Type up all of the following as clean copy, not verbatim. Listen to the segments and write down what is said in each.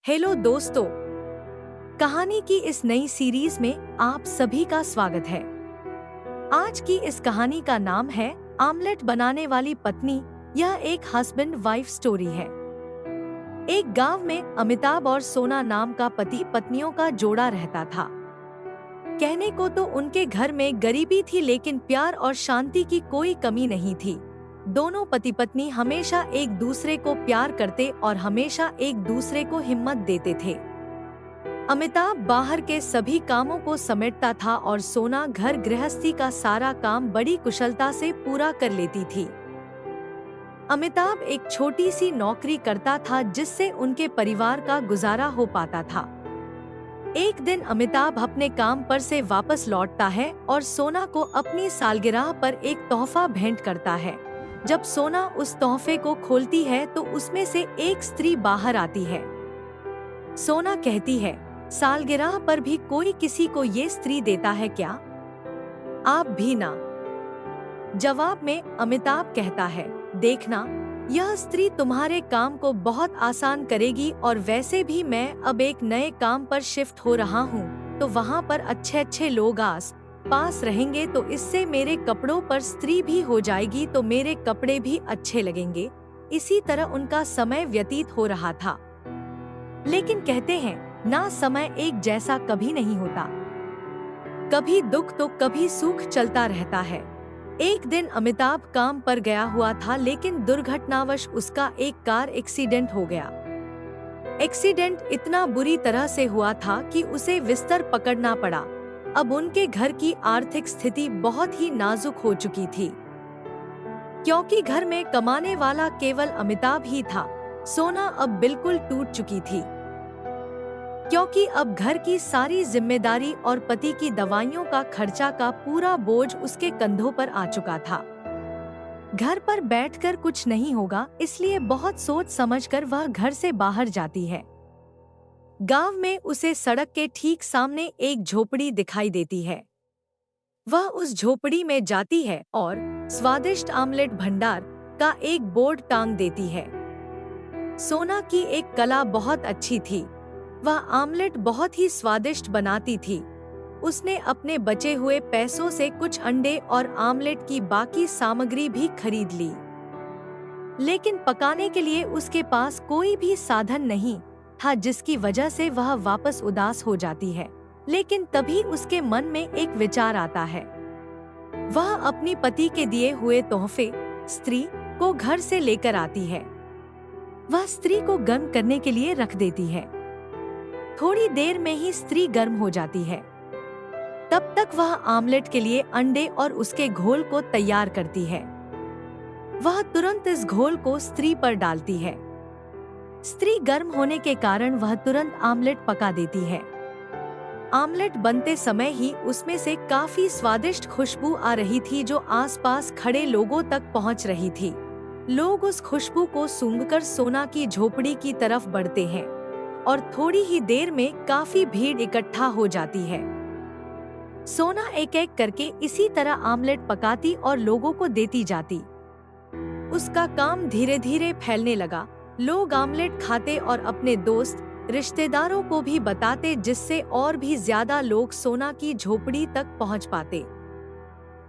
Hello दोस्तों, कहानी की इस नई सीरीज में आप सभी का स्वागत है। आज की इस कहानी का नाम है आमलेट बनाने वाली पत्नी। यह एक हस्बैंड वाइफ स्टोरी है। एक गांव में अमिताभ और सोना नाम का पति पत्नियों का जोड़ा रहता था। कहने को तो उनके घर में गरीबी थी, लेकिन प्यार और शांति की कोई कमी नहीं थी। दोनों पति पत्नी हमेशा एक दूसरे को प्यार करते और हमेशा एक दूसरे को हिम्मत देते थे। अमिताभ बाहर के सभी कामों को समेटता था और सोना घर गृहस्थी का सारा काम बड़ी कुशलता से पूरा कर लेती थी। अमिताभ एक छोटी सी नौकरी करता था जिससे उनके परिवार का गुजारा हो पाता था। एक दिन अमिताभ अपने काम पर से वापस लौटता है और सोना को अपनी सालगिरह पर एक तोहफा भेंट करता है। जब सोना उस तोहफे को खोलती है तो उसमें से एक स्त्री बाहर आती है। सोना कहती है, सालगिरह पर भी कोई किसी को ये स्त्री देता है क्या? आप भी ना। जवाब में अमिताभ कहता है, देखना, यह स्त्री तुम्हारे काम को बहुत आसान करेगी और वैसे भी मैं अब एक नए काम पर शिफ्ट हो रहा हूँ, तो वहाँ पर अच्छे अच्छे लोग आस पास रहेंगे, तो इससे मेरे कपड़ों पर स्त्री भी हो जाएगी तो मेरे कपड़े भी अच्छे लगेंगे। इसी तरह उनका समय व्यतीत हो रहा था। लेकिन कहते हैं ना, समय एक जैसा कभी नहीं होता। कभी दुख तो कभी सुख चलता रहता है। एक दिन अमिताभ काम पर गया हुआ था, लेकिन दुर्घटनावश उसका एक कार एक्सीडेंट हो गया। एक्सीडेंट इतना बुरी तरह से हुआ था कि उसे बिस्तर पकड़ना पड़ा। अब उनके घर की आर्थिक स्थिति बहुत ही नाजुक हो चुकी थी। क्योंकि घर में कमाने वाला केवल अमिताभ ही था, सोना अब बिल्कुल टूट चुकी थी। क्योंकि अब घर की सारी जिम्मेदारी और पति की दवाइयों का खर्चा का पूरा बोझ उसके कंधों पर आ चुका था। घर पर बैठकर कुछ नहीं होगा, इसलिए बहुत सोच समझकर वह घर से बाहर जाती है। गांव में उसे सड़क के ठीक सामने एक झोपड़ी दिखाई देती है। वह उस झोपड़ी में जाती है और स्वादिष्ट आमलेट भंडार का एक बोर्ड टांग देती है। सोना की एक कला बहुत अच्छी थी। वह आमलेट बहुत ही स्वादिष्ट बनाती थी। उसने अपने बचे हुए पैसों से कुछ अंडे और आमलेट की बाकी सामग्री भी खरीद ली। लेकिन पकाने के लिए उसके पास कोई भी साधन नहीं था, जिसकी वजह से वह वापस उदास हो जाती है। लेकिन तभी उसके मन में एक विचार आता है। वह अपनी पति के दिए हुए तोहफे स्त्री को घर से लेकर आती है। वह स्त्री को गर्म करने के लिए रख देती है। थोड़ी देर में ही स्त्री गर्म हो जाती है। तब तक वह आमलेट के लिए अंडे और उसके घोल को तैयार करती है। वह तुरंत इस घोल को स्त्री पर डालती है। स्त्री गर्म होने के कारण वह तुरंत आमलेट पका देती है। आमलेट बनते समय ही उसमें से काफी स्वादिष्ट खुशबू आ रही थी, जो आसपास खड़े लोगों तक पहुंच रही थी। लोग उस खुशबू को सूंघकर सोना की झोपड़ी की तरफ बढ़ते हैं और थोड़ी ही देर में काफी भीड़ इकट्ठा हो जाती है। सोना एक एक करके इसी तरह आमलेट पकाती और लोगों को देती जाती। उसका काम धीरे धीरे फैलने लगा। लोग आमलेट खाते और अपने दोस्त रिश्तेदारों को भी बताते, जिससे और भी ज्यादा लोग सोना की झोपड़ी तक पहुंच पाते।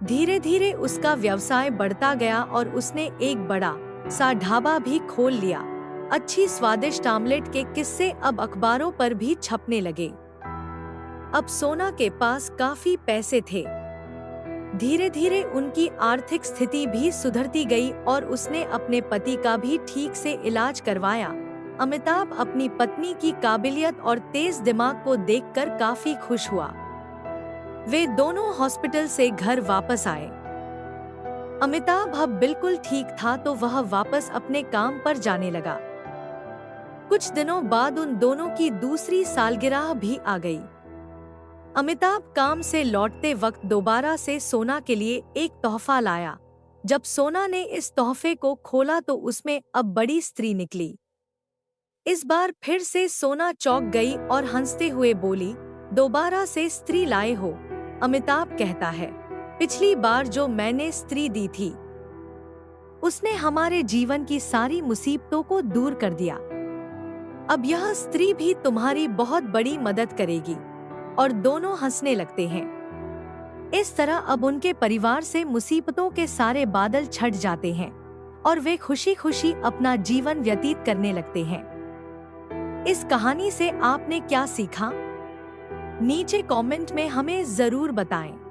धीरे धीरे उसका व्यवसाय बढ़ता गया और उसने एक बड़ा सा ढाबा भी खोल लिया। अच्छी स्वादिष्ट आमलेट के किस्से अब अखबारों पर भी छपने लगे। अब सोना के पास काफी पैसे थे। धीरे धीरे उनकी आर्थिक स्थिति भी सुधरती गई और उसने अपने पति का भी ठीक से इलाज करवाया। अमिताभ अपनी पत्नी की काबिलियत और तेज दिमाग को देखकर काफी खुश हुआ। वे दोनों हॉस्पिटल से घर वापस आए। अमिताभ अब बिल्कुल ठीक था, तो वह वापस अपने काम पर जाने लगा। कुछ दिनों बाद उन दोनों की दूसरी सालगिरह भी आ गई। अमिताभ काम से लौटते वक्त दोबारा से सोना के लिए एक तोहफा लाया। जब सोना ने इस तोहफे को खोला तो उसमें अब बड़ी स्त्री निकली। इस बार फिर से सोना चौंक गई और हंसते हुए बोली, दोबारा से स्त्री लाए हो? अमिताभ कहता है, पिछली बार जो मैंने स्त्री दी थी उसने हमारे जीवन की सारी मुसीबतों को दूर कर दिया। अब यह स्त्री भी तुम्हारी बहुत बड़ी मदद करेगी। और दोनों हंसने लगते हैं। इस तरह अब उनके परिवार से मुसीबतों के सारे बादल छट जाते हैं और वे खुशी खुशी अपना जीवन व्यतीत करने लगते हैं। इस कहानी से आपने क्या सीखा? नीचे कमेंट में हमें जरूर बताएं।